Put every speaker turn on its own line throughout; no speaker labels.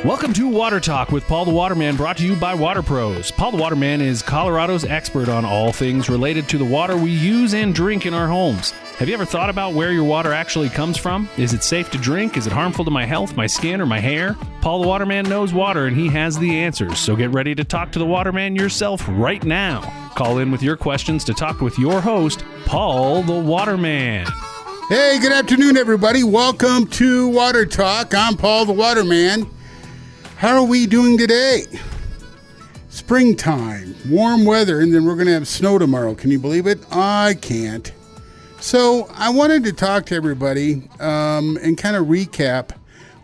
Welcome to Water Talk with Paul the Waterman, brought to you by Water Pros. Paul the Waterman is Colorado's expert on all things related to the water we use and drink in our homes. Have you ever thought about where your water actually comes from? Is it safe to drink? Is it harmful to my health, my skin, or my hair? Paul the Waterman knows water, and he has the answers. So get ready to talk to the Waterman yourself right now. Call in with your questions to talk with your host, Paul the Waterman.
Hey, good afternoon, everybody. Welcome to Water Talk. I'm Paul the Waterman. How are we doing today? Springtime, warm weather, and then we're going to have snow tomorrow. Can you believe it? I can't. So I wanted to talk to everybody and kind of recap.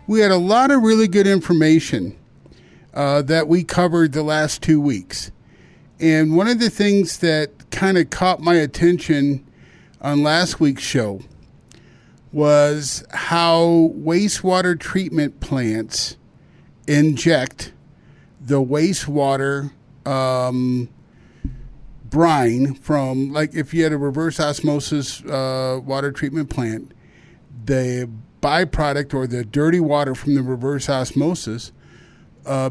We had a lot of really good information that we covered the last 2 weeks. And one of the things that kind of caught my attention on last week's show was how wastewater treatment plants inject the wastewater brine from, like if you had a reverse osmosis water treatment plant, the byproduct or the dirty water from the reverse osmosis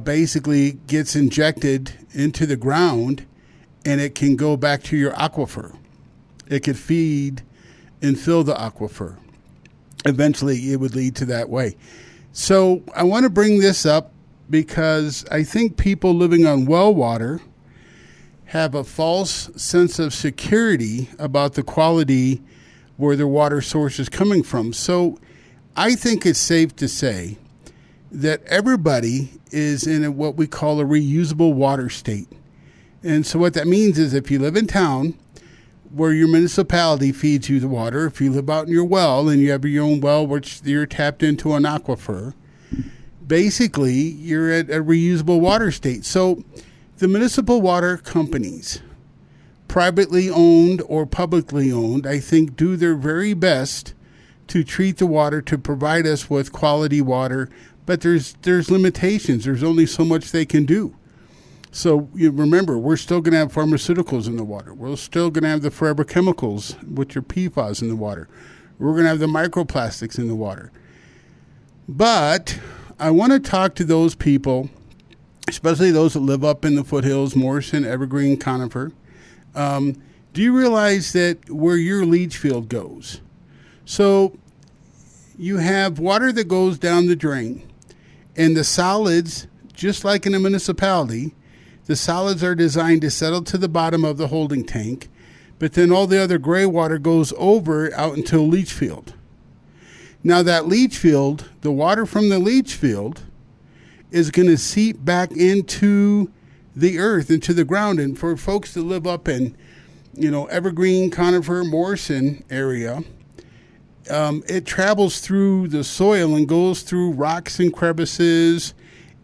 basically gets injected into the ground, and it can go back to your aquifer. It could feed and fill the aquifer. Eventually, it would lead to that way. So I want to bring this up because I think people living on well water have a false sense of security about the quality where their water source is coming from. So I think it's safe to say that everybody is in what we call a reusable water state. And so what that means is if you live in town where your municipality feeds you the water, if you live out in your well and you have your own well which you're tapped into an aquifer, basically you're at a reusable water state. So the municipal water companies, privately owned or publicly owned, I think do their very best to treat the water to provide us with quality water, but there's limitations. There's only so much they can do. So you remember, we're still going to have pharmaceuticals in the water. We're still going to have the forever chemicals, which are PFAS, in the water. We're going to have the microplastics in the water. But I want to talk to those people, especially those that live up in the foothills, Morrison, Evergreen, Conifer. Do you realize that where your leach field goes? So you have water that goes down the drain, and the solids, just like in a municipality, the solids are designed to settle to the bottom of the holding tank, but then all the other gray water goes over out into a leach field. Now that leach field, the water from the leach field is going to seep back into the earth, into the ground. And for folks that live up in, Evergreen, Conifer, Morrison area, it travels through the soil and goes through rocks and crevices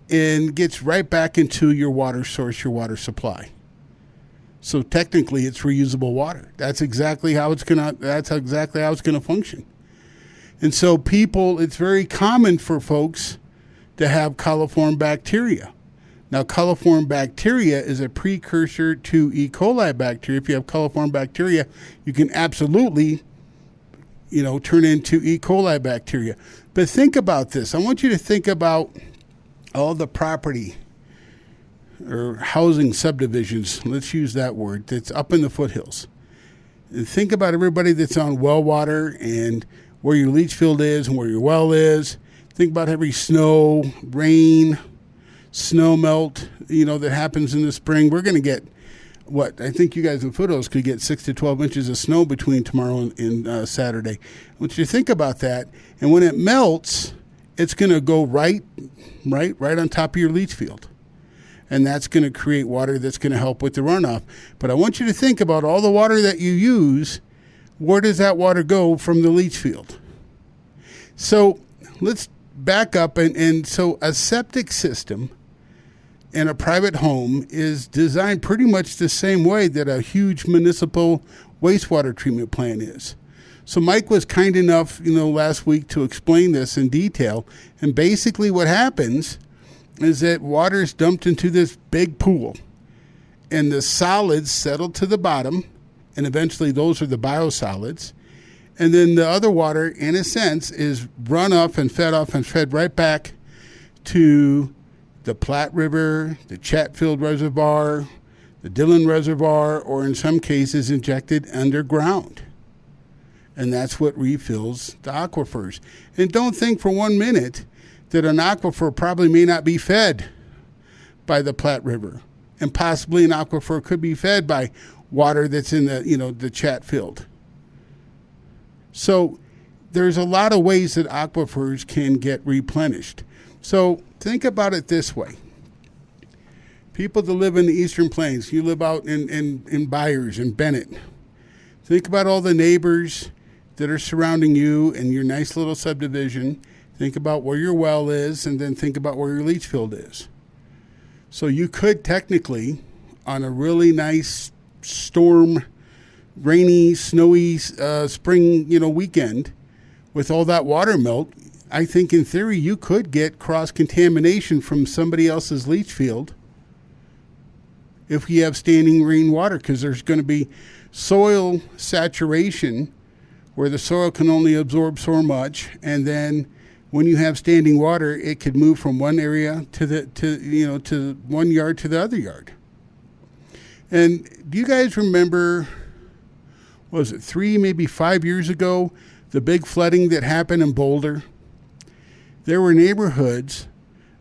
and gets right back into your water source, your water supply. So technically, it's reusable water. That's exactly how it's gonna function. And so it's very common for folks to have coliform bacteria. Now, coliform bacteria is a precursor to E. coli bacteria. If you have coliform bacteria, you can absolutely, turn into E. coli bacteria. But think about this. I want you to think about all the property or housing subdivisions, let's use that word, that's up in the foothills. And think about everybody that's on well water and where your leach field is and where your well is. Think about every snow, rain, snow melt, that happens in the spring. We're going to get, I think you guys in foothills could get 6 to 12 inches of snow between tomorrow and Saturday. I want you to think about that. And when it melts, it's going to go right on top of your leach field. And that's going to create water that's going to help with the runoff. But I want you to think about all the water that you use. Where does that water go from the leach field? So let's back up. And so a septic system in a private home is designed pretty much the same way that a huge municipal wastewater treatment plant is. So Mike was kind enough, last week to explain this in detail. And basically what happens is that water is dumped into this big pool, and the solids settle to the bottom, and eventually those are the biosolids. And then the other water, in a sense, is run off and fed right back to the Platte River, the Chatfield Reservoir, the Dillon Reservoir, or in some cases injected underground. And that's what refills the aquifers. And don't think for 1 minute that an aquifer probably may not be fed by the Platte River. And possibly an aquifer could be fed by water that's in the Chatfield. So there's a lot of ways that aquifers can get replenished. So think about it this way. People that live in the Eastern Plains, you live out in Byers and Bennett. Think about all the neighbors that are surrounding you and your nice little subdivision. Think about where your well is, and then think about where your leach field is. So you could technically, on a really nice storm, rainy, snowy spring weekend, with all that water melt, I think in theory you could get cross-contamination from somebody else's leach field if you have standing rainwater, because there's going to be soil saturation where the soil can only absorb so much, and then when you have standing water, it could move from one area to one yard to the other yard. And do you guys remember, was it 3, maybe 5 years ago, the big flooding that happened in Boulder? There were neighborhoods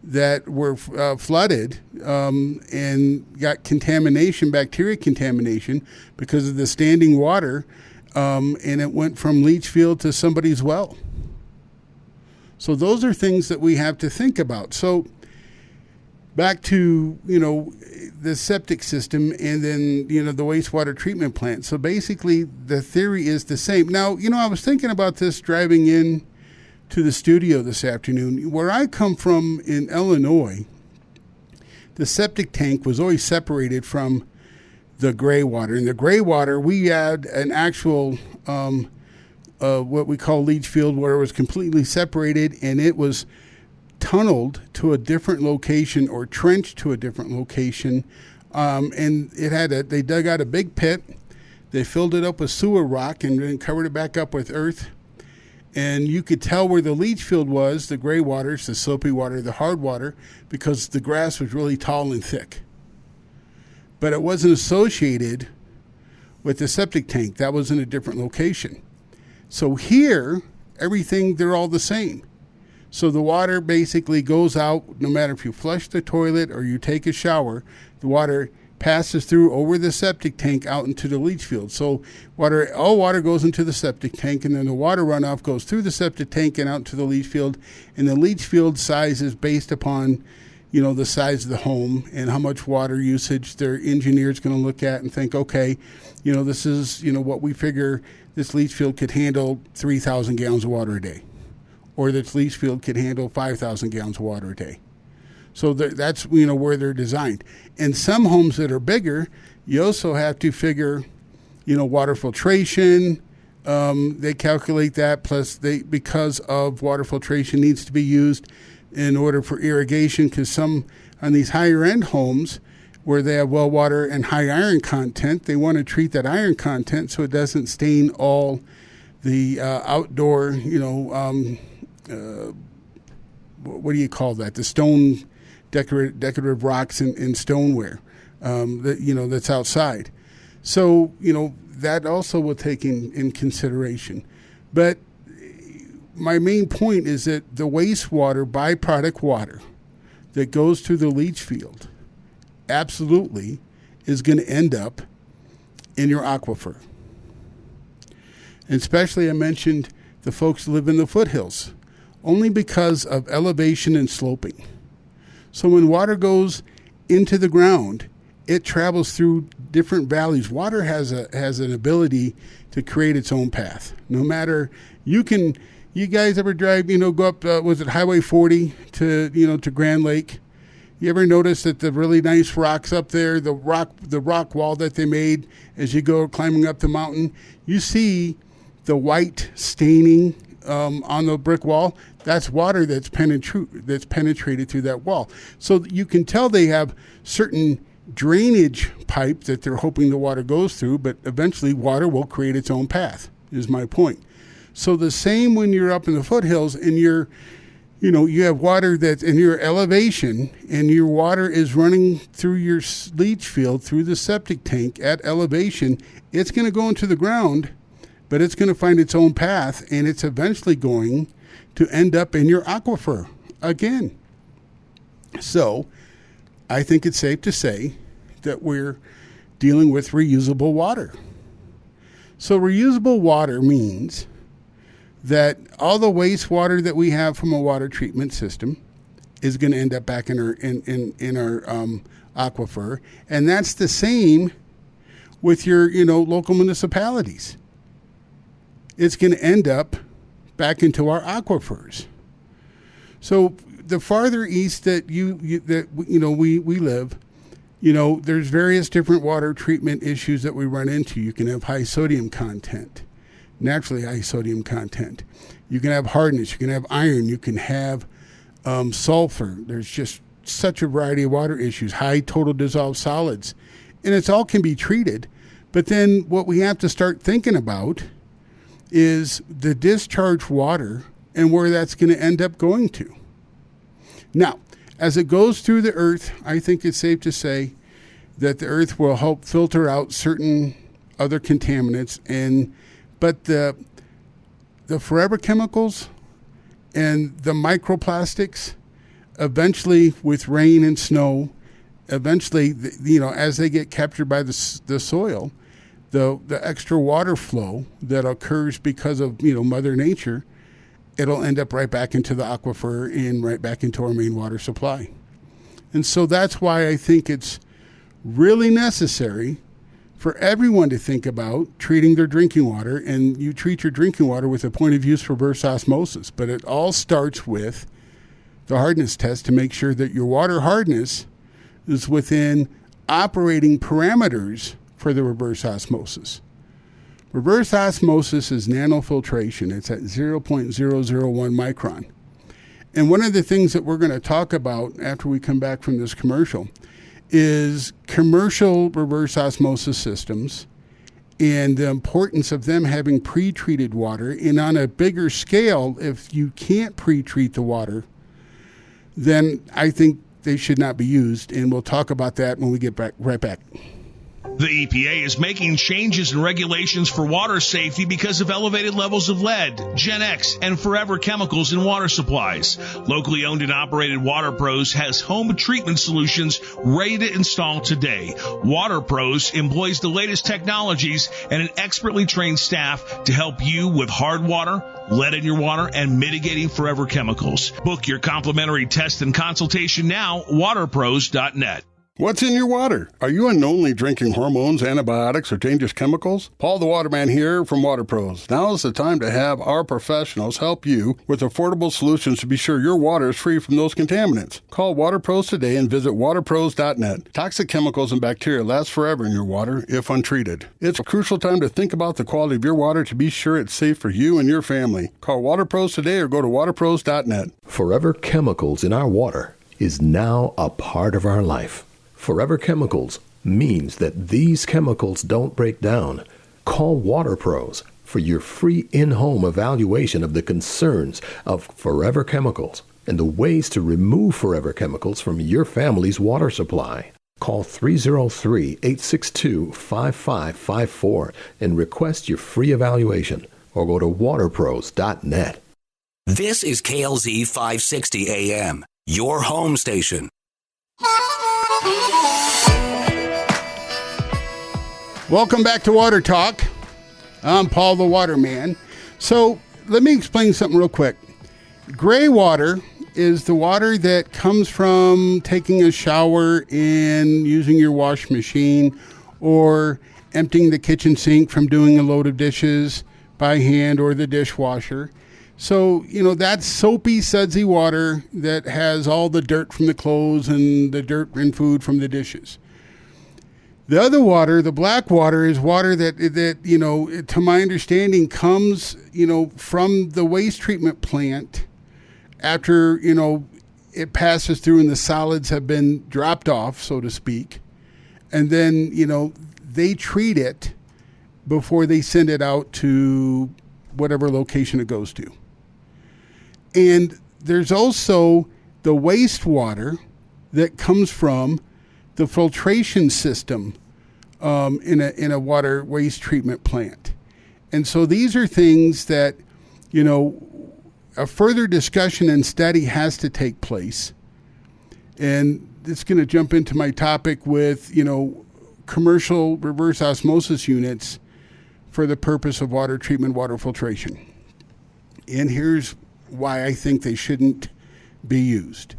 that were flooded and got contamination, bacteria contamination, because of the standing water, and it went from leach field to somebody's well. So those are things that we have to think about. So back to, the septic system and then, the wastewater treatment plant. So basically the theory is the same. Now, I was thinking about this driving in to the studio this afternoon. Where I come from in Illinois, the septic tank was always separated from the gray water. In the gray water, we had an actual what we call leach field, where it was completely separated, and it was tunneled to a different location or trenched to a different location. And they dug out a big pit. They filled it up with sewer rock and then covered it back up with earth. And you could tell where the leach field was, the gray waters, the soapy water, the hard water, because the grass was really tall and thick. But it wasn't associated with the septic tank. That was in a different location. So here, they're all the same. So the water basically goes out, no matter if you flush the toilet or you take a shower, the water passes through over the septic tank out into the leach field. So all water goes into the septic tank, and then the water runoff goes through the septic tank and out into the leach field. And the leach field size is based upon, the size of the home and how much water usage their engineer's going to look at and think, okay, this is, what we figure this leach field could handle 3,000 gallons of water a day. Or this leach field could handle 5,000 gallons of water a day. So that's where they're designed. And some homes that are bigger, you also have to figure, water filtration. They calculate that, plus because of water filtration needs to be used in order for irrigation, because some on these higher end homes where they have well water and high iron content, they want to treat that iron content so it doesn't stain all the outdoor, what do you call that? The stone decorative rocks and stoneware that's outside. So, that also will take in consideration. But my main point is that the wastewater, byproduct water that goes through the leach field absolutely is going to end up in your aquifer. And especially I mentioned the folks who live in the foothills, only because of elevation and sloping. So when water goes into the ground, it travels through different valleys. Water has an ability to create its own path. No matter, you guys ever drive, go up, was it Highway 40 to Grand Lake? You ever notice that the really nice rocks up there, the rock wall that they made as you go climbing up the mountain, you see the white staining on the brick wall? That's water that's penetrated through that wall. So you can tell they have certain drainage pipe that they're hoping the water goes through, but eventually water will create its own path, is my point. So the same when you're up in the foothills and you're You have water that's in your elevation, and your water is running through your leach field, through the septic tank at elevation. It's going to go into the ground, but it's going to find its own path, and it's eventually going to end up in your aquifer again. So I think it's safe to say that we're dealing with reusable water. So reusable water means that all the wastewater that we have from a water treatment system is going to end up back in our aquifer, and that's the same with your local municipalities. It's going to end up back into our aquifers. So the farther east that we live, there's various different water treatment issues that we run into. You can have high sodium content, naturally high sodium content. You can have hardness. You can have iron. You can have sulfur. There's just such a variety of water issues, high total dissolved solids. And it's all can be treated. But then what we have to start thinking about is the discharge water and where that's going to end up going to. Now, as it goes through the earth, I think it's safe to say that the earth will help filter out certain other contaminants, but the forever chemicals and the microplastics, eventually with rain and snow, eventually, as they get captured by the soil, the extra water flow that occurs because of Mother Nature, it'll end up right back into the aquifer and right back into our main water supply. And so that's why I think it's really necessary for everyone to think about treating their drinking water. And you treat your drinking water with a point of use reverse osmosis. But it all starts with the hardness test to make sure that your water hardness is within operating parameters for the reverse osmosis. Reverse osmosis is nanofiltration. It's at 0.001 micron. And one of the things that we're going to talk about after we come back from this commercial is commercial reverse osmosis systems and the importance of them having pre-treated water. And on a bigger scale, if you can't pre-treat the water, then I think they should not be used. And we'll talk about that when we get right back.
The EPA is making changes in regulations for water safety because of elevated levels of lead, Gen X, and forever chemicals in water supplies. Locally owned and operated Water Pros has home treatment solutions ready to install today. Water Pros employs the latest technologies and an expertly trained staff to help you with hard water, lead in your water, and mitigating forever chemicals. Book your complimentary test and consultation now, waterpros.net.
What's in your water? Are you unknowingly drinking hormones, antibiotics, or dangerous chemicals? Paul the Waterman here from Water Pros. Now is the time to have our professionals help you with affordable solutions to be sure your water is free from those contaminants. Call Water Pros today and visit waterpros.net. Toxic chemicals and bacteria last forever in your water if untreated. It's a crucial time to think about the quality of your water to be sure it's safe for you and your family. Call Water Pros today or go to waterpros.net.
Forever chemicals in our water is now a part of our life. Forever Chemicals means that these chemicals don't break down. Call Water Pros for your free in-home evaluation of the concerns of Forever Chemicals and the ways to remove Forever Chemicals from your family's water supply. Call 303-862-5554 and request your free evaluation or go to waterpros.net.
This is KLZ 560 AM, your home station.
Welcome back to Water Talk. I'm Paul the Waterman. So let me explain something real quick. Gray water is the water that comes from taking a shower and using your wash machine or emptying the kitchen sink from doing a load of dishes by hand or the dishwasher. So, that's soapy, sudsy water that has all the dirt from the clothes and the dirt and food from the dishes. The other water, the black water, is water that to my understanding, comes, from the waste treatment plant after, it passes through and the solids have been dropped off, so to speak. And then, they treat it before they send it out to whatever location it goes to. And there's also the wastewater that comes from the filtration system in a water waste treatment plant. And so these are things that, a further discussion and study has to take place. And it's going to jump into my topic with, commercial reverse osmosis units for the purpose of water treatment, water filtration. And here's why I think they shouldn't be used.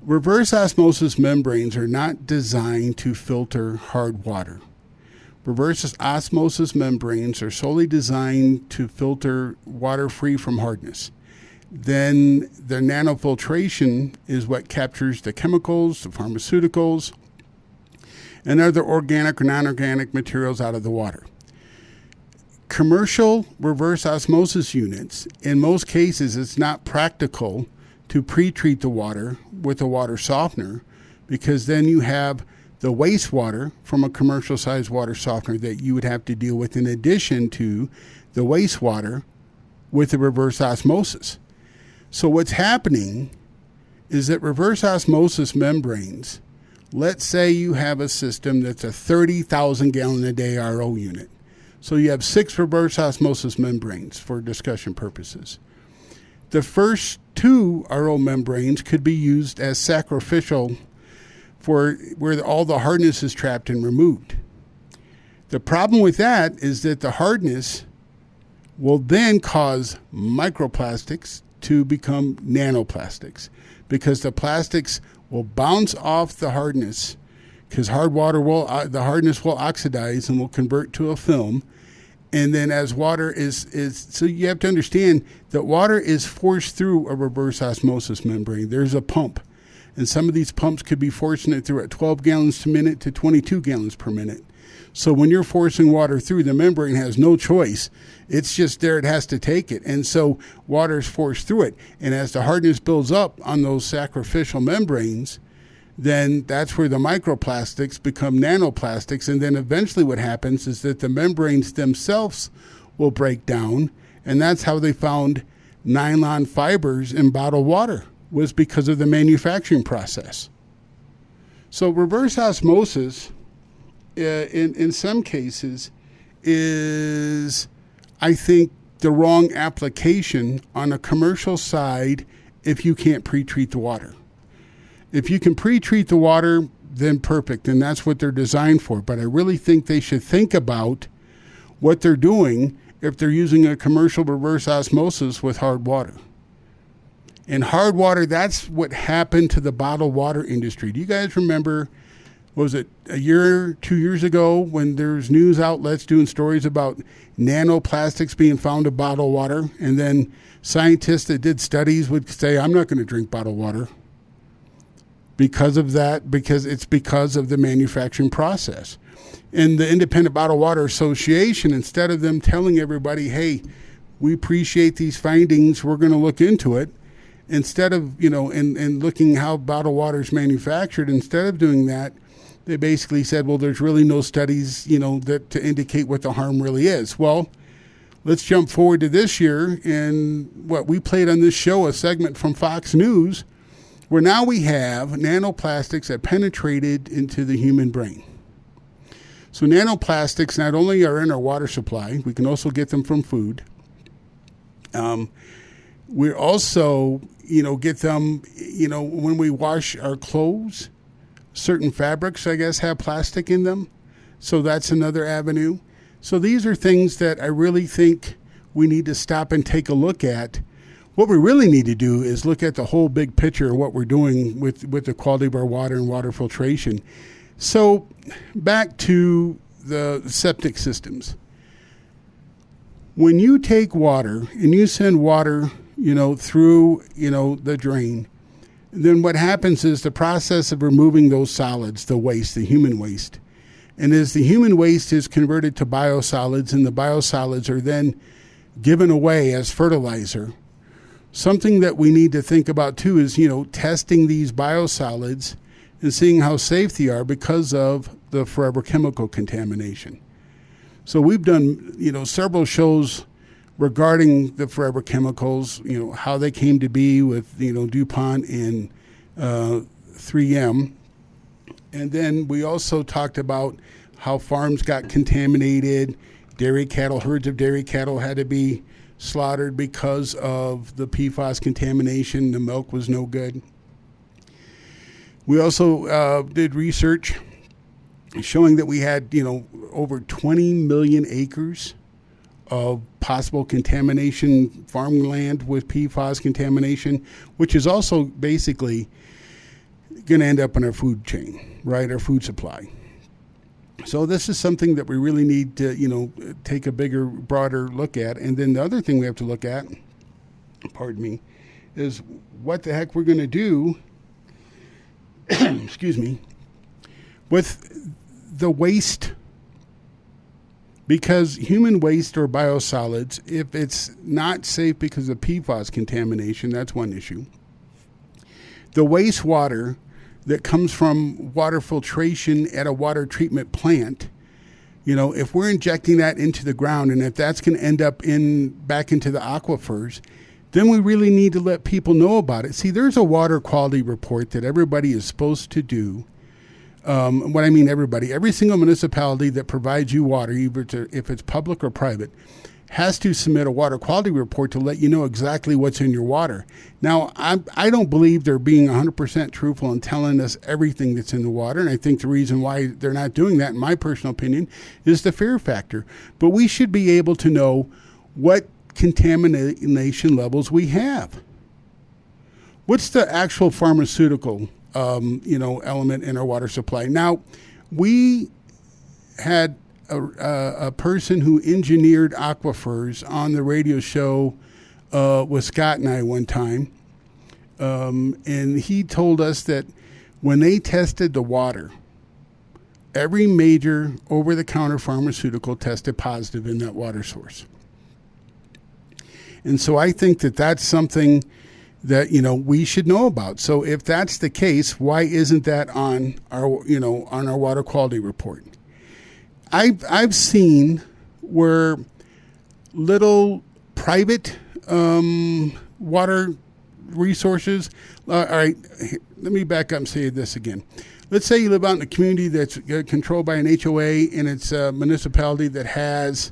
Reverse osmosis membranes are not designed to filter hard water. Reverse osmosis membranes are solely designed to filter water free from hardness. Then their nanofiltration is what captures the chemicals, the pharmaceuticals, and other organic or non-organic materials out of the water. Commercial reverse osmosis units, in most cases, it's not practical to pre-treat the water with a water softener, because then you have the wastewater from a commercial-sized water softener that you would have to deal with in addition to the wastewater with the reverse osmosis. So what's happening is that reverse osmosis membranes, let's say you have a system that's a 30,000 gallon a day RO unit. So you have 6 reverse osmosis membranes for discussion purposes. The first 2 RO membranes could be used as sacrificial for where all the hardness is trapped and removed. The problem with that is that the hardness will then cause microplastics to become nanoplastics, because the plastics will bounce off the hardness, because the hardness will oxidize and will convert to a film. And then as water is so you have to understand that water is forced through a reverse osmosis membrane. There's a pump, and some of these pumps could be forcing it through at 12 gallons per minute to 22 gallons per minute. So when you're forcing water through, the membrane has no choice. It's just there. It has to take it. And so water is forced through it. And as the hardness builds up on those sacrificial membranes, then that's where the microplastics become nanoplastics. And then eventually what happens is that the membranes themselves will break down. And that's how they found nylon fibers in bottled water, was because of the manufacturing process. So reverse osmosis, in some cases, is, I think, the wrong application on a commercial side if you can't pre-treat the water. If you can pre-treat the water, then perfect, and that's what they're designed for. But I really think they should think about what they're doing if they're using a commercial reverse osmosis with hard water. In hard water, that's what happened to the bottled water industry. Do you guys remember, was it a year, 2 years ago, when there's news outlets doing stories about nanoplastics being found in bottled water? And then scientists that did studies would say, I'm not going to drink bottled water because of that, because it's because of the manufacturing process. And the Independent Bottled Water Association, instead of them telling everybody, hey, we appreciate these findings, we're going to look into it, instead of, and looking how bottled water is manufactured, instead of doing that, they basically said, well, there's really no studies, that to indicate what the harm really is. Well, let's jump forward to this year, and what we played on this show, a segment from Fox News, where now we have nanoplastics that penetrated into the human brain. So nanoplastics not only are in our water supply, we can also get them from food. We also, get them, when we wash our clothes. Certain fabrics, I guess, have plastic in them. So that's another avenue. So these are things that I really think we need to stop and take a look at. What we really need to do is look at the whole big picture of what we're doing with the quality of our water and water filtration. So back to the septic systems. When you take water and you send water, through, the drain, then what happens is the process of removing those solids, the waste, the human waste. And as the human waste is converted to biosolids, and the biosolids are then given away as fertilizer, something that we need to think about too is, testing these biosolids and seeing how safe they are because of the forever chemical contamination. So we've done, several shows regarding the forever chemicals, how they came to be with, DuPont and 3M. And then we also talked about how farms got contaminated. Herds of dairy cattle had to be slaughtered because of the PFAS contamination. The milk was no good. We also did research showing that we had, over 20 million acres of possible contamination, farmland with PFAS contamination, which is also basically going to end up in our food chain, right? Our food supply. So this is something that we really need to, take a bigger, broader look at. And then the other thing we have to look at, is what the heck we're going to do, excuse me, with the waste. Because human waste or biosolids, if it's not safe because of PFAS contamination, that's one issue. The wastewater that comes from water filtration at a water treatment plant, if we're injecting that into the ground and if that's going to end up back into the aquifers, then we really need to let people know about it. See, there's a water quality report that everybody is supposed to do. What I mean, every single municipality that provides you water, if it's public or private, has to submit a water quality report to let you know exactly what's in your water. Now, I don't believe they're being 100% truthful and telling us everything that's in the water, and I think the reason why they're not doing that, in my personal opinion, is the fear factor. But we should be able to know what contamination levels we have. What's the actual pharmaceutical element in our water supply? Now, we had a person who engineered aquifers on the radio show with Scott and I one time. And he told us that when they tested the water, every major over-the-counter pharmaceutical tested positive in that water source. And so I think that that's something that, we should know about. So if that's the case, why isn't that on our water quality report? I've seen where little private water resources. All right, let me back up and say this again. Let's say you live out in a community that's controlled by an HOA and it's a municipality that has,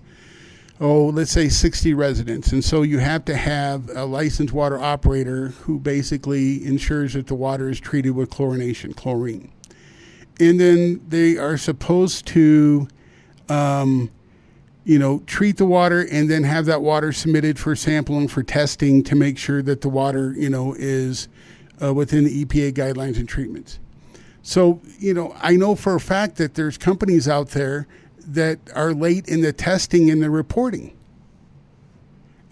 let's say 60 residents. And so you have to have a licensed water operator who basically ensures that the water is treated with chlorine. And then they are supposed to treat the water and then have that water submitted for sampling for testing to make sure that the water, is within the EPA guidelines and treatments. So, I know for a fact that there's companies out there that are late in the testing and the reporting.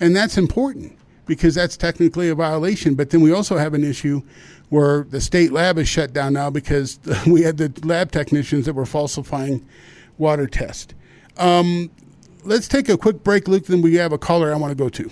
And that's important because that's technically a violation. But then we also have an issue where the state lab is shut down now because we had the lab technicians that were falsifying water test. Let's take a quick break, Luke, then we have a caller I want to go to.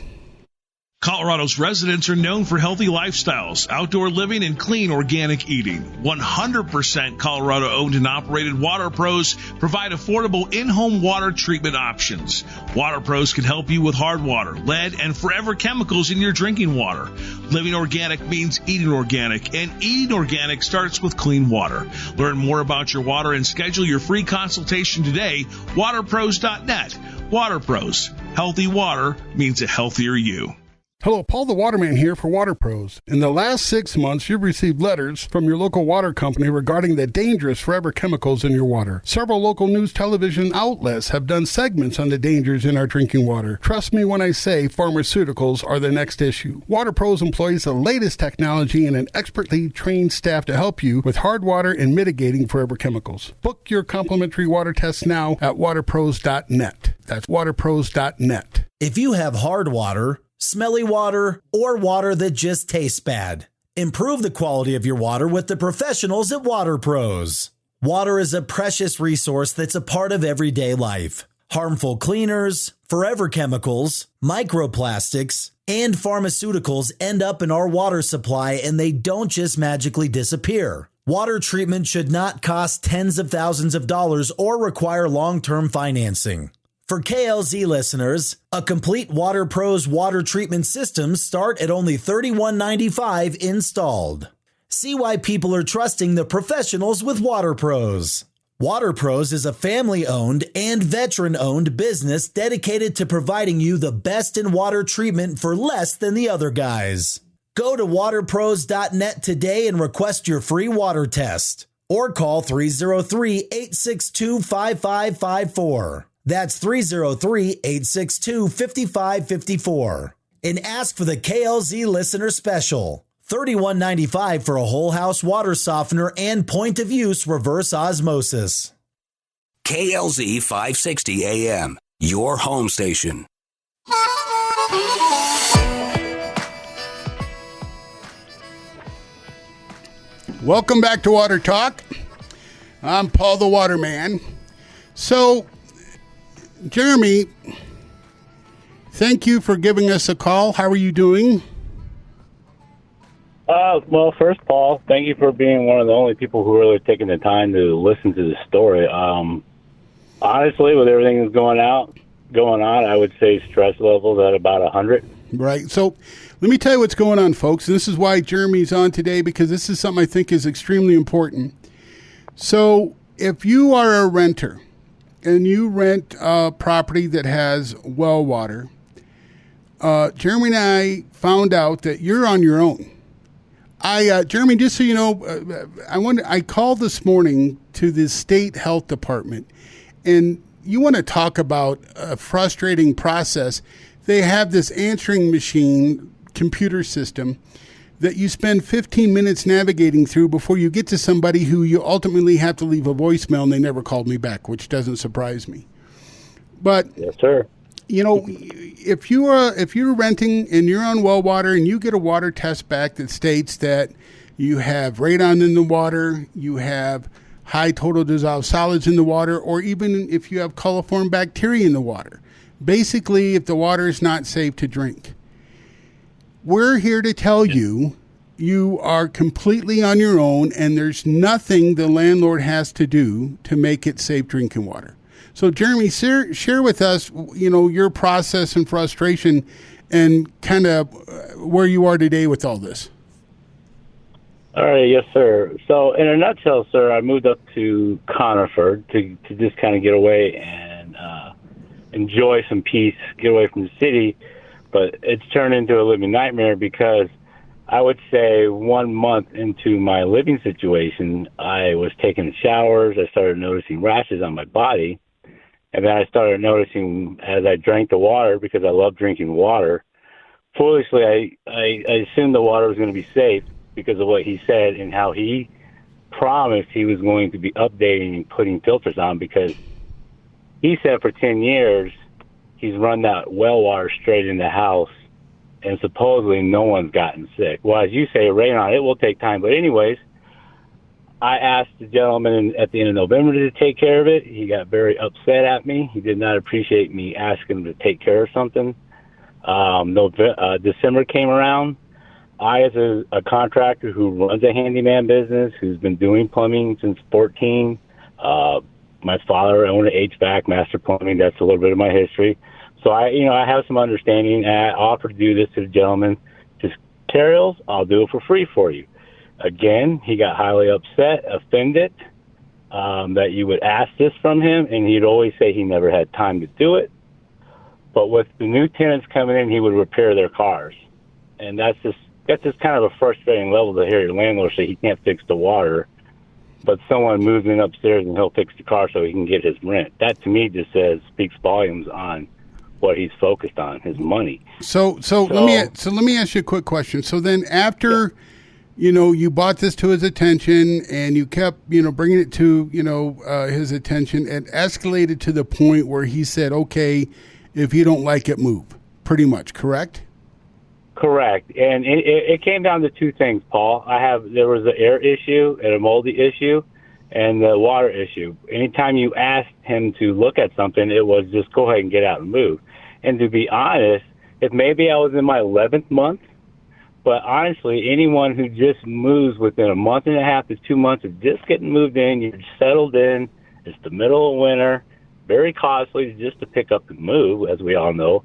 Colorado's residents are known for healthy lifestyles, outdoor living, and clean organic eating. 100% Colorado-owned and operated Water Pros provide affordable in-home water treatment options. Water Pros can help you with hard water, lead, and forever chemicals in your drinking water. Living organic means eating organic, and eating organic starts with clean water. Learn more about your water and schedule your free consultation today. waterpros.net. Water Pros. Healthy water means a healthier you.
Hello, Paul the Waterman here for Water Pros. In the last 6 months, you've received letters from your local water company regarding the dangerous forever chemicals in your water. Several local news television outlets have done segments on the dangers in our drinking water. Trust me when I say pharmaceuticals are the next issue. Water Pros employs the latest technology and an expertly trained staff to help you with hard water and mitigating forever chemicals. Book your complimentary water test now at waterpros.net. That's waterpros.net.
If you have hard water, smelly water, or water that just tastes bad, improve the quality of your water with the professionals at Water Pros. Water is a precious resource that's a part of everyday life. Harmful cleaners, forever chemicals, microplastics, and pharmaceuticals end up in our water supply, and they don't just magically disappear. Water treatment should not cost tens of thousands of dollars or require long-term financing. For KLZ listeners, a complete Water Pros water treatment system start at only $31.95 installed. See why people are trusting the professionals with Water Pros. Water Pros is a family-owned and veteran-owned business dedicated to providing you the best in water treatment for less than the other guys. Go to waterpros.net today and request your free water test. Or call 303-862-5554. That's 303-862-5554. And ask for the KLZ Listener Special. $31.95 for a whole house water softener and point of use reverse osmosis.
KLZ 560 AM, your home station.
Welcome back to Water Talk. I'm Paul the Waterman. So, Jeremy, thank you for giving us a call. How are you doing?
Well, first, Paul, thank you for being one of the only people who really taking the time to listen to the story. Honestly, with everything that's going on, I would say stress levels at about 100.
Right. So let me tell you what's going on, folks. And this is why Jeremy's on today, because this is something I think is extremely important. So if you are a renter and you rent a property that has well water, Jeremy and I found out that you're on your own. Jeremy, just so you know, I called this morning to the state health department, and you want to talk about a frustrating process. They have this answering machine computer system that you spend 15 minutes navigating through before you get to somebody who you ultimately have to leave a voicemail, and they never called me back, which doesn't surprise me. But
yes, sir.
You know, if you're renting and you're on well water and you get a water test back that states that you have radon in the water, you have high total dissolved solids in the water, or even if you have coliform bacteria in the water, basically if the water is not safe to drink, we're here to tell you you are completely on your own and there's nothing the landlord has to do to make it safe drinking water. So, Jeremy, share with us, you know, your process and frustration and kind of where you are today with all this.
All right, yes, sir. So, in a nutshell, sir, I moved up to Coniford to just kind of get away and enjoy some peace, get away from the city. But it's turned into a living nightmare because I would say 1 month into my living situation, I was taking showers. I started noticing rashes on my body. And then I started noticing as I drank the water, because I love drinking water, foolishly, I assumed the water was going to be safe because of what he said and how he promised he was going to be updating and putting filters on, because he said for 10 years he's run that well water straight in the house, and supposedly no one's gotten sick. Well, as you say, radon, it will take time. But anyways, I asked the gentleman at the end of November to take care of it. He got very upset at me. He did not appreciate me asking him to take care of something. December came around. I, as a contractor who runs a handyman business, who's been doing plumbing since 14, my father owned an HVAC, master plumbing. That's a little bit of my history. So I have some understanding. And I offered to do this to the gentleman. Just materials, I'll do it for free for you. Again, he got highly upset, offended that you would ask this from him, and he'd always say he never had time to do it. But with the new tenants coming in, he would repair their cars. And that's just kind of a frustrating level to hear your landlord say he can't fix the water, but someone moves in upstairs and he'll fix the car so he can get his rent. That to me just speaks volumes on what he's focused on, his money.
So let me ask you a quick question. So then after you brought this to his attention and you kept, bringing it to, his attention, it escalated to the point where he said, okay, if you don't like it, move. Pretty much, correct?
Correct. And it came down to two things, Paul. There was the air issue and a moldy issue and the water issue. Anytime you asked him to look at something, it was just go ahead and get out and move. And to be honest, if maybe I was in my 11th month, but honestly, anyone who just moves within a month and a half to 2 months of just getting moved in, you're settled in, it's the middle of winter, very costly just to pick up and move, as we all know.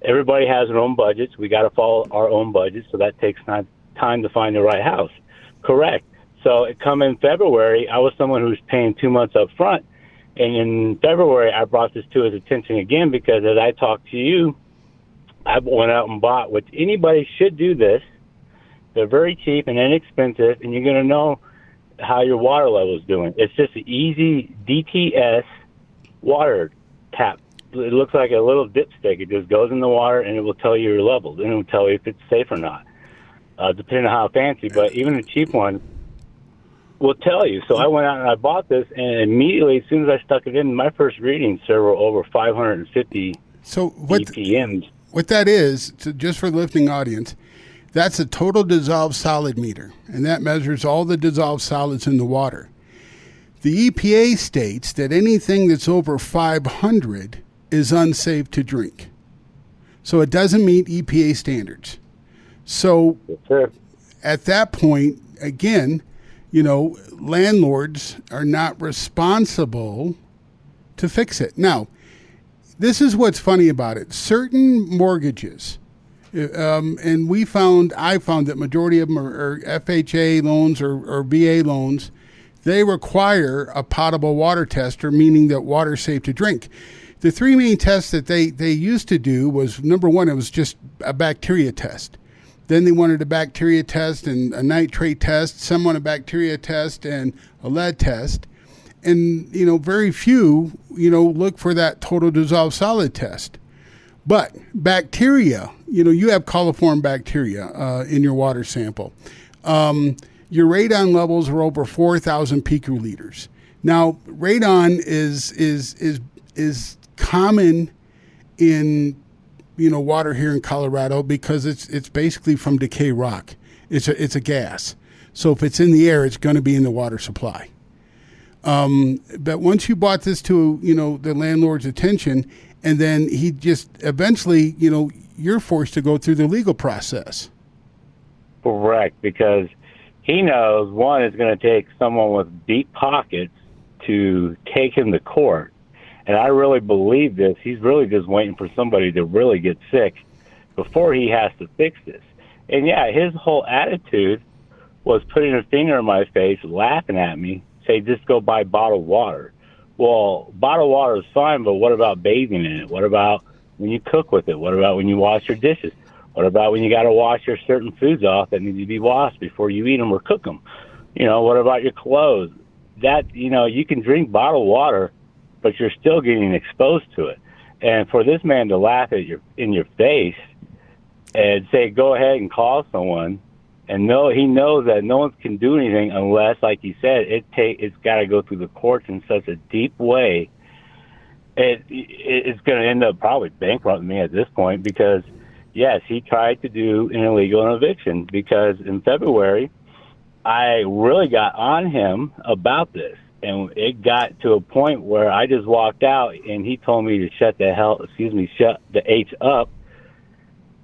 Everybody has their own budgets. We got to follow our own budgets, so that takes time to find the right house. Correct. So it come in February, I was someone who was paying 2 months up front. And in February, I brought this to his attention again because as I talked to you, I went out and bought, which anybody should do this. They're very cheap and inexpensive, and you're going to know how your water level is doing. It's just an easy DTS water tap. It looks like a little dipstick. It just goes in the water, and it will tell you your levels, and it will tell you if it's safe or not, depending on how fancy. But even a cheap one will tell you. So I went out and I bought this, and immediately, as soon as I stuck it in, my first readings were over 550 BPMs.
What that is, just for the listening audience, that's a total dissolved solid meter, and that measures all the dissolved solids in the water. The EPA states that anything that's over 500 is unsafe to drink. So it doesn't meet EPA standards. So at that point, again, landlords are not responsible to fix it. Now, this is what's funny about it. Certain mortgages, and I found that majority of them are FHA loans or VA loans. They require a potable water tester, meaning that water is safe to drink. The three main tests that they used to do was, number one, it was just a bacteria test. Then they wanted a bacteria test and a nitrate test. Some want a bacteria test and a lead test. And, very few, look for that total dissolved solid test. But bacteria, you have coliform bacteria in your water sample. Your radon levels are over 4,000 picoliters. Now, radon is common in water here in Colorado because it's basically from decay rock. It's a gas. So if it's in the air, it's going to be in the water supply. But once you brought this to the landlord's attention, and then he just eventually you're forced to go through the legal process.
Correct, because he knows one is going to take someone with deep pockets to take him to court. And I really believe this. He's really just waiting for somebody to really get sick before he has to fix this. And yeah, his whole attitude was putting a finger in my face, laughing at me, say, just go buy bottled water. Well, bottled water is fine, but what about bathing in it? What about when you cook with it? What about when you wash your dishes? What about when you got to wash your certain foods off that need to be washed before you eat them or cook them? What about your clothes? That, you can drink bottled water, but you're still getting exposed to it. And for this man to laugh in your face and say, go ahead and call someone, and he knows that no one can do anything unless, like he said, it's got to go through the courts in such a deep way. It's going to end up probably bankrupting me at this point because, yes, he tried to do an illegal eviction because in February, I really got on him about this. And it got to a point where I just walked out and he told me to shut the H up.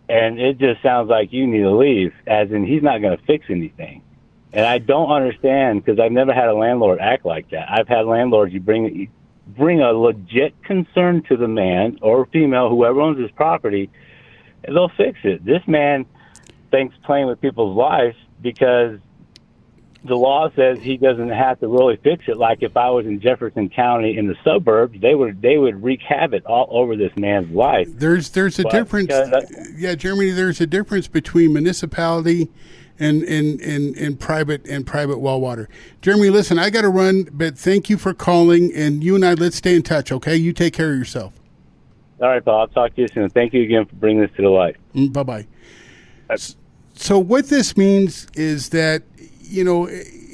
And it just sounds like you need to leave, as in he's not going to fix anything. And I don't understand because I've never had a landlord act like that. I've had landlords, you bring a legit concern to the man or female, whoever owns his property, and they'll fix it. This man thinks playing with people's lives because the law says he doesn't have to really fix it. Like if I was in Jefferson County in the suburbs, they would wreak havoc all over this man's life.
There's a difference. Jeremy, there's a difference between municipality and private well water. Jeremy, listen, I got to run, but thank you for calling, and you and I, let's stay in touch, okay? You take care of yourself.
All right, Paul. I'll talk to you soon. Thank you again for bringing this to the light.
Bye-bye. So what this means is that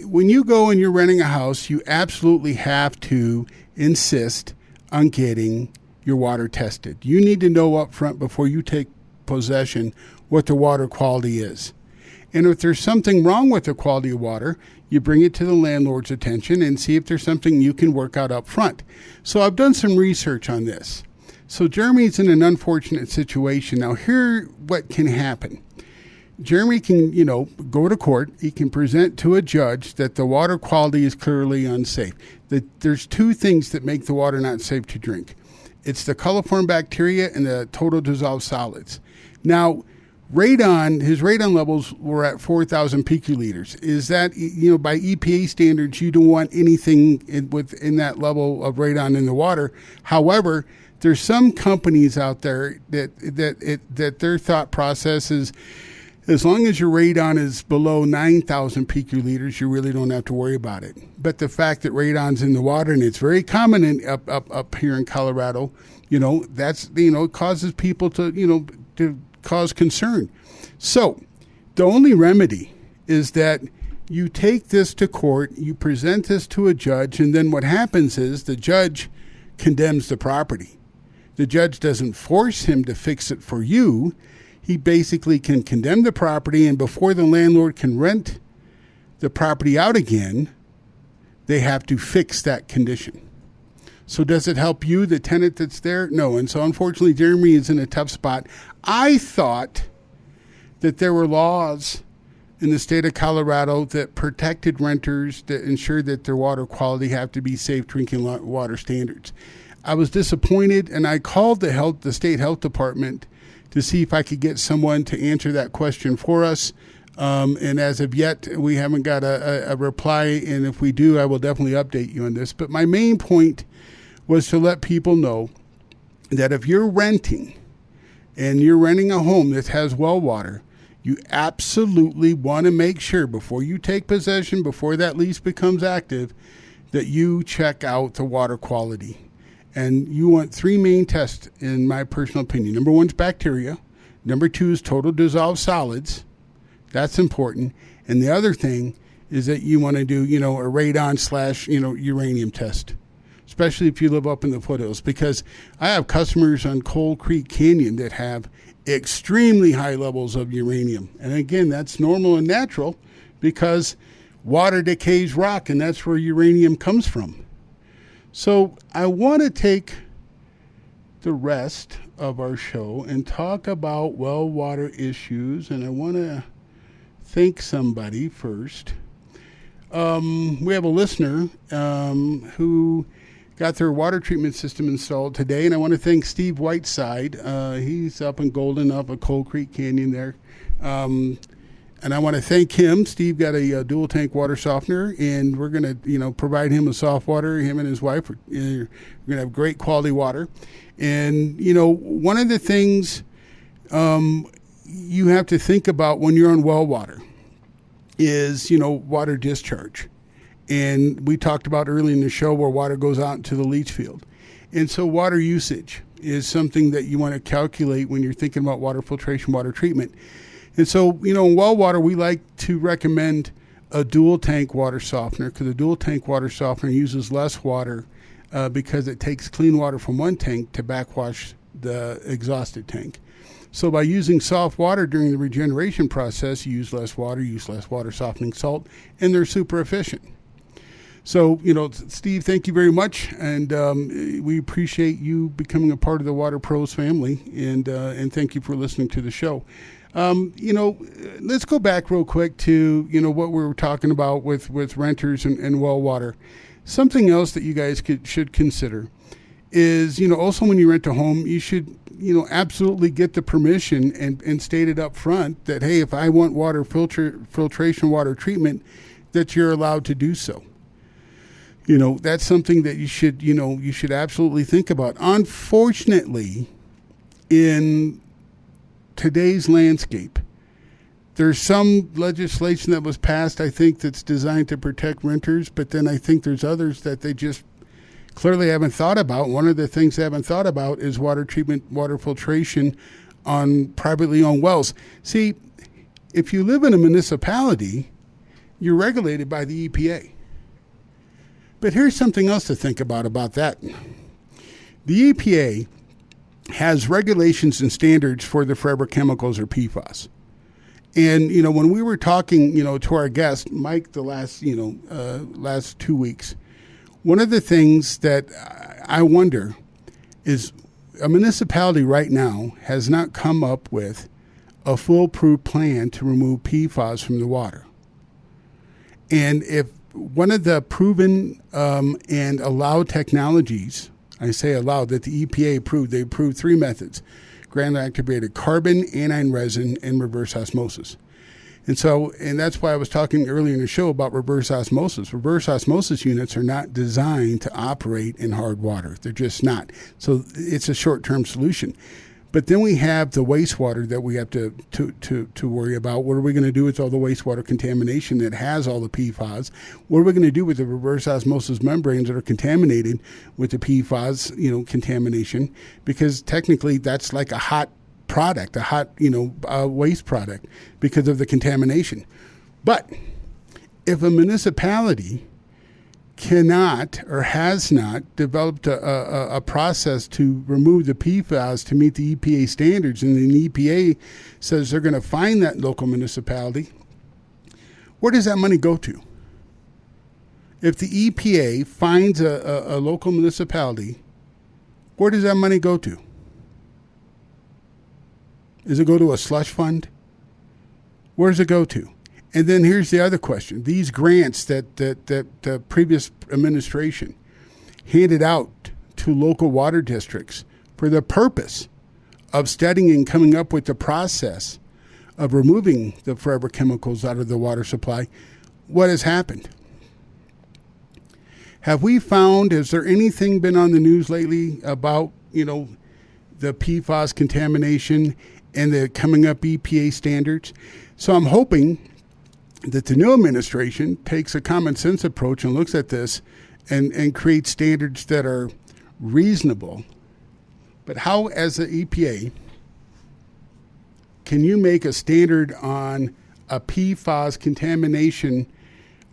when you go and you're renting a house, you absolutely have to insist on getting your water tested. You need to know up front before you take possession what the water quality is. And if there's something wrong with the quality of water, you bring it to the landlord's attention and see if there's something you can work out up front. So I've done some research on this. So Jeremy's in an unfortunate situation. Now, here what can happen. Jeremy can, go to court. He can present to a judge that the water quality is clearly unsafe. There's two things that make the water not safe to drink. It's the coliform bacteria and the total dissolved solids. Now, his radon levels were at 4,000 picoliters. Is that, by EPA standards, you don't want anything within that level of radon in the water. However, there's some companies out there that their thought process is, as long as your radon is below 9,000 picoliters, you really don't have to worry about it. But the fact that radon's in the water, and it's very common up here in Colorado, it causes people to cause concern. So the only remedy is that you take this to court, you present this to a judge, and then what happens is the judge condemns the property. The judge doesn't force him to fix it for you. He basically can condemn the property, and before the landlord can rent the property out again, they have to fix that condition. So does it help you, the tenant that's there? No. And so unfortunately, Jeremy is in a tough spot. I thought that there were laws in the state of Colorado that protected renters, that ensured that their water quality have to be safe drinking water standards. I was disappointed, and I called the state health department to see if I could get someone to answer that question for us. And as of yet, we haven't got a reply. And if we do, I will definitely update you on this. But my main point was to let people know that if you're renting and you're renting a home that has well water, you absolutely want to make sure before you take possession, before that lease becomes active, that you check out the water quality. And you want three main tests, in my personal opinion. Number one is bacteria. Number two is total dissolved solids. That's important. And the other thing is that you want to do, a radon / uranium test, especially if you live up in the foothills. Because I have customers on Coal Creek Canyon that have extremely high levels of uranium. And again, that's normal and natural because water decays rock, and that's where uranium comes from. So I want to take the rest of our show and talk about well water issues, and I want to thank somebody first. We have a listener who got their water treatment system installed today, and I want to thank Steve Whiteside. He's up in Golden, up at Coal Creek Canyon there. And I want to thank him. Steve got a dual tank water softener, and we're going to, provide him with soft water. Him and his wife are going to have great quality water. And, one of the things you have to think about when you're on well water is, water discharge. And we talked about early in the show where water goes out into the leach field. And so water usage is something that you want to calculate when you're thinking about water filtration, water treatment. And so, in well water, we like to recommend a dual tank water softener because a dual tank water softener uses less water because it takes clean water from one tank to backwash the exhausted tank. So by using soft water during the regeneration process, you use less water softening salt, and they're super efficient. So, Steve, thank you very much, and we appreciate you becoming a part of the Water Pros family, and thank you for listening to the show. Let's go back real quick to, what we were talking about with renters and well water. Something else that you guys should consider is, also when you rent a home, you should, absolutely get the permission and state it up front that, hey, if I want water filtration, water treatment, that you're allowed to do so. That's something that you should absolutely think about. Unfortunately, in today's landscape, there's some legislation that was passed, I think, that's designed to protect renters, but then I think there's others that they just clearly haven't thought about. One of the things they haven't thought about is water treatment, water filtration on privately owned wells. See, if you live in a municipality, you're regulated by the EPA. But here's something else to think about that. The EPA has regulations and standards for the forever chemicals, or PFAS. And, when we were talking, to our guest, Mike, the last 2 weeks, one of the things that I wonder is a municipality right now has not come up with a foolproof plan to remove PFAS from the water. And if one of the proven and allowed technologies, I say allowed, that the EPA approved, they approved 3 methods: granular activated carbon, aniline resin, and reverse osmosis. And that's why I was talking earlier in the show about reverse osmosis. Reverse osmosis units are not designed to operate in hard water. They're just not. So it's a short-term solution. But then we have the wastewater that we have to worry about. What are we going to do with all the wastewater contamination that has all the PFAS? What are we going to do with the reverse osmosis membranes that are contaminated with the PFAS, contamination? Because technically that's like a hot product, a hot, waste product because of the contamination. But if a municipality cannot or has not developed a process to remove the PFAS to meet the EPA standards, and the EPA says they're going to fine that local municipality, where does that money go to? If the EPA fines a local municipality, where does that money go to? Does it go to a slush fund? Where does it go to? And then here's the other question. These grants that the previous administration handed out to local water districts for the purpose of studying and coming up with the process of removing the forever chemicals out of the water supply, what has happened? Have we found, has there anything been on the news lately about, the PFAS contamination and the coming up EPA standards? So I'm hoping that the new administration takes a common sense approach and looks at this and creates standards that are reasonable. But how, as the EPA, can you make a standard on a PFAS contamination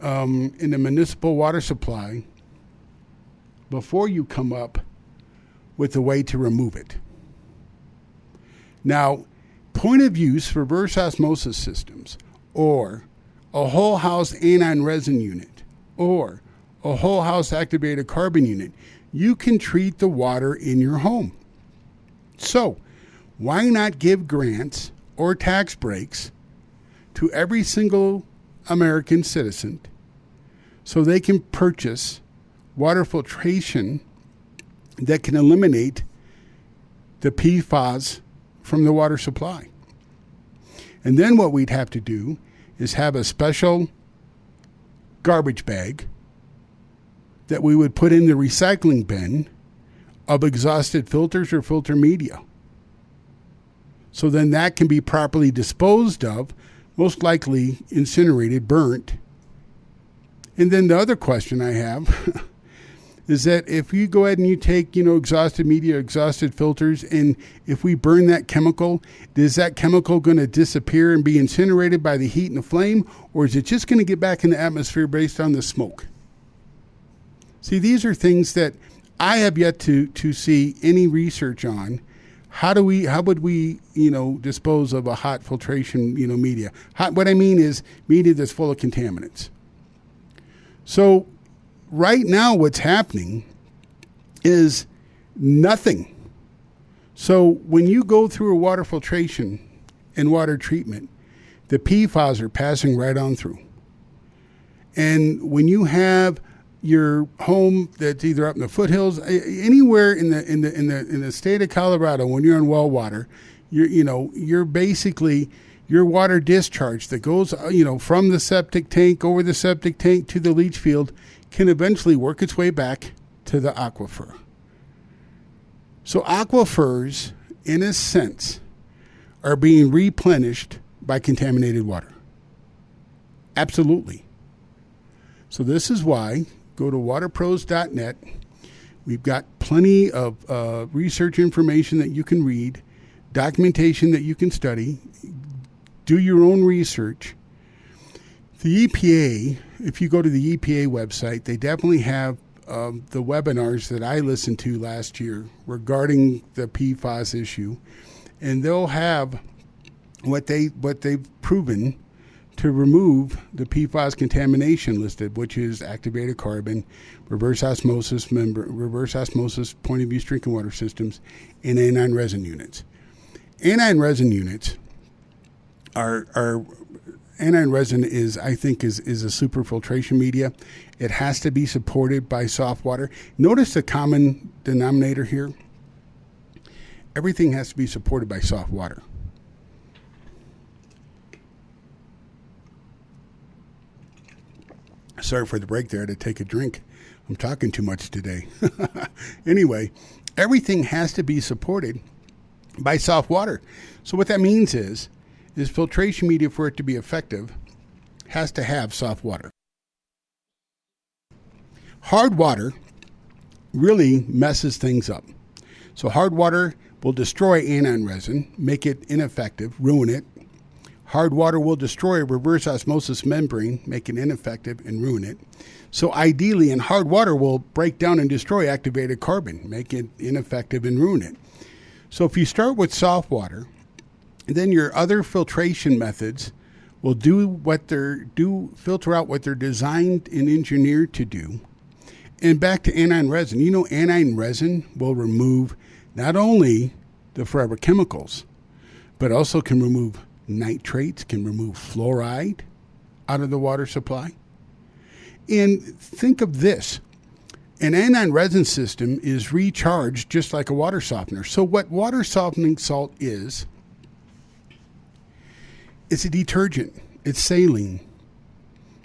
in the municipal water supply before you come up with a way to remove it? Now, point of use reverse osmosis systems, or a whole house aniline resin unit, or a whole house activated carbon unit, you can treat the water in your home. So why not give grants or tax breaks to every single American citizen so they can purchase water filtration that can eliminate the PFAS from the water supply? And then what we'd have to do is have a special garbage bag that we would put in the recycling bin of exhausted filters or filter media. So then that can be properly disposed of, most likely incinerated, burnt. And then the other question I have is that if you go ahead and you take, exhausted media, exhausted filters, and if we burn that chemical, is that chemical going to disappear and be incinerated by the heat and the flame, or is it just going to get back in the atmosphere based on the smoke? See, these are things that I have yet to see any research on. How would we dispose of a hot filtration, media? What I mean is media that's full of contaminants. So right now what's happening is nothing. So when you go through a water filtration and water treatment, the PFAS are passing right on through. And when you have your home that's either up in the foothills, anywhere in the state of Colorado, when you're on well water, you're basically your water discharge that goes from the septic tank over the septic tank to the leach field can eventually work its way back to the aquifer. So aquifers, in a sense, are being replenished by contaminated water. Absolutely. So this is why, go to waterpros.net. We've got plenty of research information that you can read, documentation that you can study, do your own research. The EPA, if you go to the EPA website, they definitely have the webinars that I listened to last year regarding the PFAS issue, and they'll have what they've proven to remove the PFAS contamination listed, which is activated carbon, reverse osmosis point of use drinking water systems, and aniline resin units. Aniline resin units our aniline resin is a super filtration media. It has to be supported by soft water. Notice the common denominator here. Everything has to be supported by soft water. Sorry for the break there to take a drink. I'm talking too much today. Anyway, everything has to be supported by soft water. So what that means is filtration media, for it to be effective, has to have soft water. Hard water really messes things up. So hard water will destroy aniline resin, make it ineffective, ruin it. Hard water will destroy a reverse osmosis membrane, make it ineffective, and ruin it. So ideally, and hard water will break down and destroy activated carbon, make it ineffective, and ruin it. So if you start with soft water, then your other filtration methods will filter out what they're designed and engineered to do. And back to aniline resin. You know, aniline resin will remove not only the forever chemicals, but also can remove nitrates, can remove fluoride out of the water supply. And think of this. An aniline resin system is recharged just like a water softener. So what water softening salt is, it's a detergent. It's saline.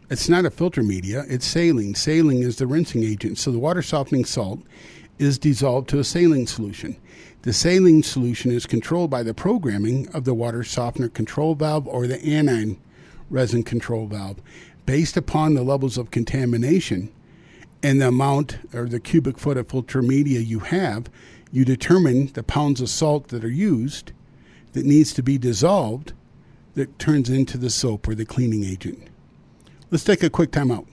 It's not a filter media. It's saline. Saline is the rinsing agent. So the water softening salt is dissolved to a saline solution. The saline solution is controlled by the programming of the water softener control valve or the aniline resin control valve. Based upon the levels of contamination and the amount or the cubic foot of filter media you have, you determine the pounds of salt that are used that needs to be dissolved that turns into the soap or the cleaning agent. Let's take a quick time out.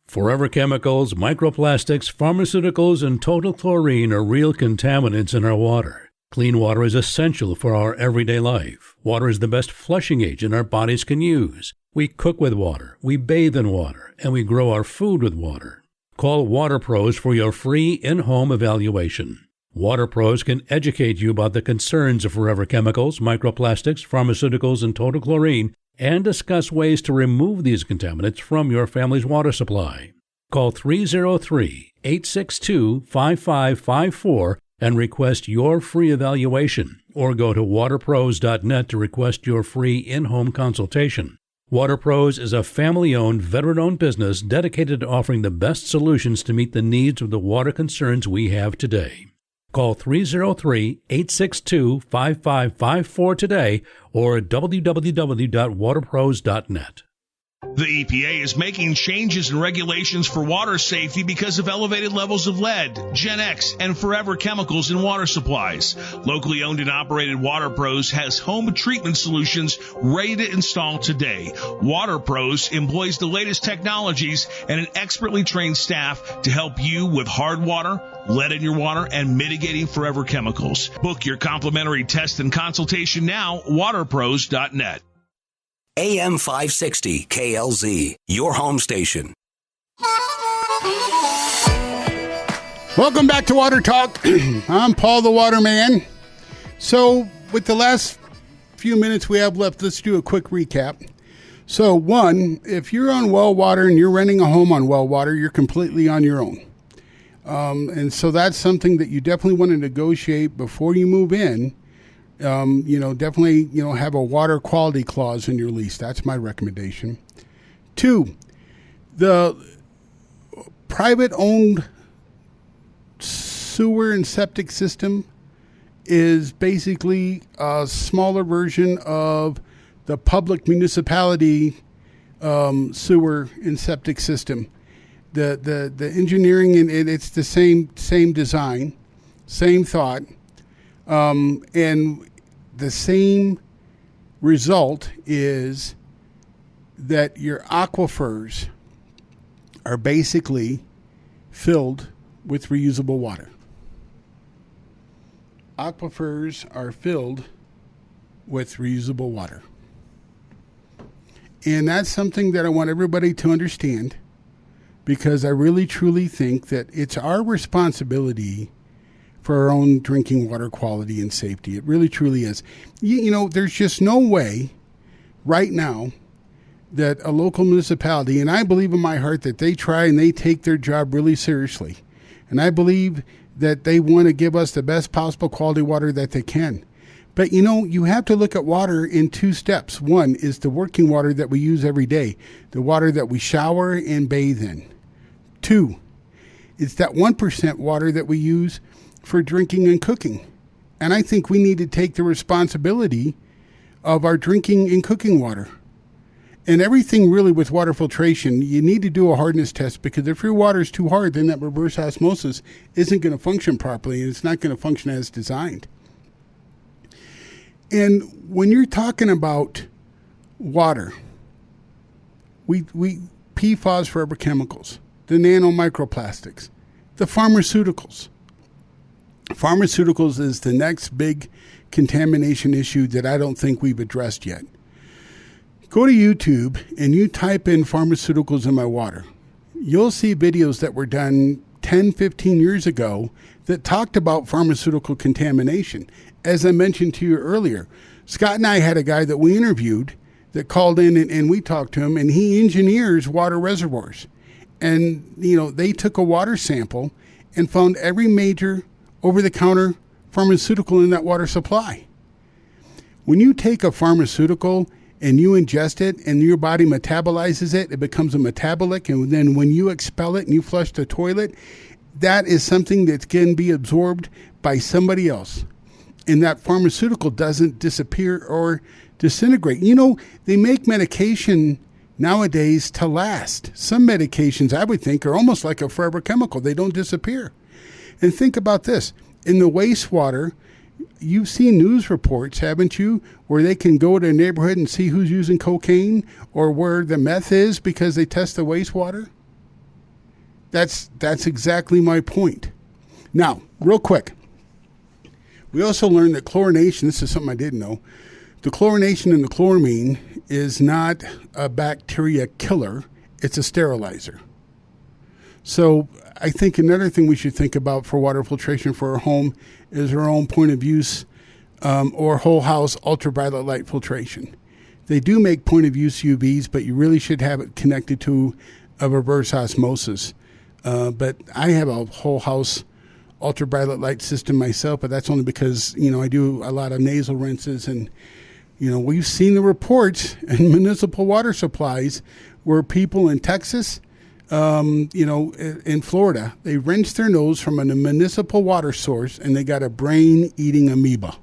Forever chemicals, microplastics, pharmaceuticals, and total chlorine are real contaminants in our water. Clean water is essential for our everyday life. Water is the best flushing agent our bodies can use. We cook with water, we bathe in water, and we grow our food with water. Call Water Pros for your free in-home evaluation. Water Pros can educate you about the concerns of forever chemicals, microplastics, pharmaceuticals, and total chlorine, and discuss ways to remove these contaminants from your family's water supply. Call 303-862-5554 and request your free evaluation, or go to waterpros.net to request your free in-home consultation. Water Pros is a family-owned, veteran-owned business dedicated to offering the best solutions to meet the needs of the water concerns we have today. Call 303-862-5554 today or www.waterpros.net.
The EPA is making changes in regulations for water safety because of elevated levels of lead, Gen X, and forever chemicals in water supplies. Locally owned and operated Water Pros has home treatment solutions ready to install today. Water Pros employs the latest technologies and an expertly trained staff to help you with hard water, lead in your water, and mitigating forever chemicals. Book your complimentary test and consultation now, waterpros.net.
AM 560 KLZ, your home station.
Welcome back to Water Talk. I'm Paul the Waterman. So with the last few minutes we have left, let's do a quick recap. So one, if you're on well water and you're renting a home on well water, you're completely on your own. And so that's something that you definitely want to negotiate before you move in. Definitely, have a water quality clause in your lease. That's my recommendation. 2, the private-owned sewer and septic system is basically a smaller version of the public municipality sewer and septic system. The engineering, and it's the same design, same thought. And the same result is that your aquifers are basically filled with reusable water. Aquifers are filled with reusable water. And that's something that I want everybody to understand, because I really truly think that it's our responsibility for our own drinking water quality and safety. It really, truly is. You know, there's just no way right now that a local municipality, and I believe in my heart that they try and they take their job really seriously. And I believe that they want to give us the best possible quality water that they can. But, you know, you have to look at water in two steps. One is the working water that we use every day, the water that we shower and bathe in. Two, it's that 1% water that we use for drinking and cooking. And I think we need to take the responsibility of our drinking and cooking water. And everything really with water filtration, you need to do a hardness test, because if your water is too hard, then that reverse osmosis isn't going to function properly, and it's not going to function as designed. And when you're talking about water, we PFAS, forever chemicals, the nanomicroplastics, the pharmaceuticals. Pharmaceuticals is the next big contamination issue that I don't think we've addressed yet. Go to YouTube and you type in pharmaceuticals in my water. You'll see videos that were done 10, 15 years ago that talked about pharmaceutical contamination. As I mentioned to you earlier, Scott and I had a guy that we interviewed that called in and we talked to him, and he engineers water reservoirs. And, you know, they took a water sample and found every major over-the-counter pharmaceutical in that water supply. When you take a pharmaceutical and you ingest it and your body metabolizes it, it becomes a metabolic, and then when you expel it and you flush the toilet, that is something that can be absorbed by somebody else. And that pharmaceutical doesn't disappear or disintegrate. You know, they make medication nowadays to last. Some medications, I would think, are almost like a forever chemical. They don't disappear. And think about this. In the wastewater, you've seen news reports, haven't you, where they can go to a neighborhood and see who's using cocaine or where the meth is because they test the wastewater? That's exactly my point. Now, real quick, we also learned that chlorination, this is something I didn't know, the chlorination in the chloramine is not a bacteria killer, it's a sterilizer. So I think another thing we should think about for water filtration for our home is our own point of use or whole house ultraviolet light filtration. They do make point of use UVs, but you really should have it connected to a reverse osmosis. But I have a whole house ultraviolet light system myself, but that's only because, you know, I do a lot of nasal rinses, and, you know, we've seen the reports in municipal water supplies where people in Texas, you know, in Florida, they rinsed their nose from a municipal water source and they got a brain-eating amoeba.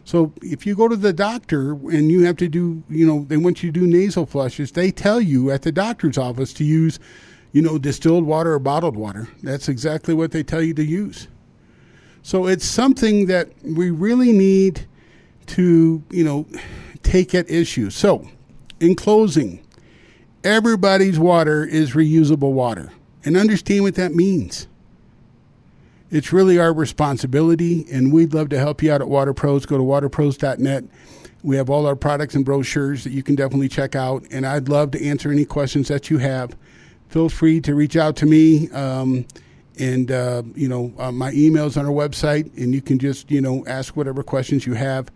So if you go to the doctor and you have to do, you know, they want you to do nasal flushes, they tell you at the doctor's office to use, you know, distilled water or bottled water. That's exactly what they tell you to use. So it's something that we really need to, you know, take at issue. So in closing, everybody's water is reusable water, and understand what that means. It's really our responsibility, and we'd love to help you out at Water Pros. Go to waterpros.net. We have all our products and brochures that you can definitely check out, and I'd love to answer any questions that you have. Feel free to reach out to me, you know, my email's on our website, and you can just, you know, ask whatever questions you have.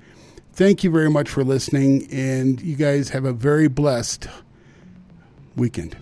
Thank you very much for listening, and you guys have a very blessed weekend.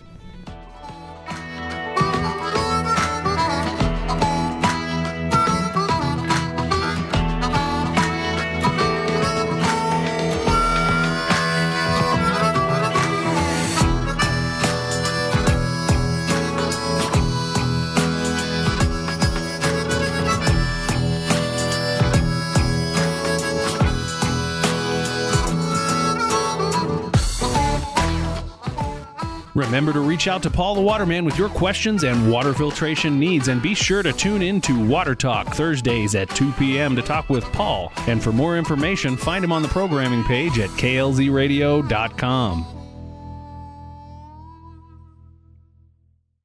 Remember to reach out to Paul the Waterman with your questions and water filtration needs, and be sure to tune in to Water Talk Thursdays at 2 p.m. to talk with Paul. And for more information, find him on the programming page at klzradio.com.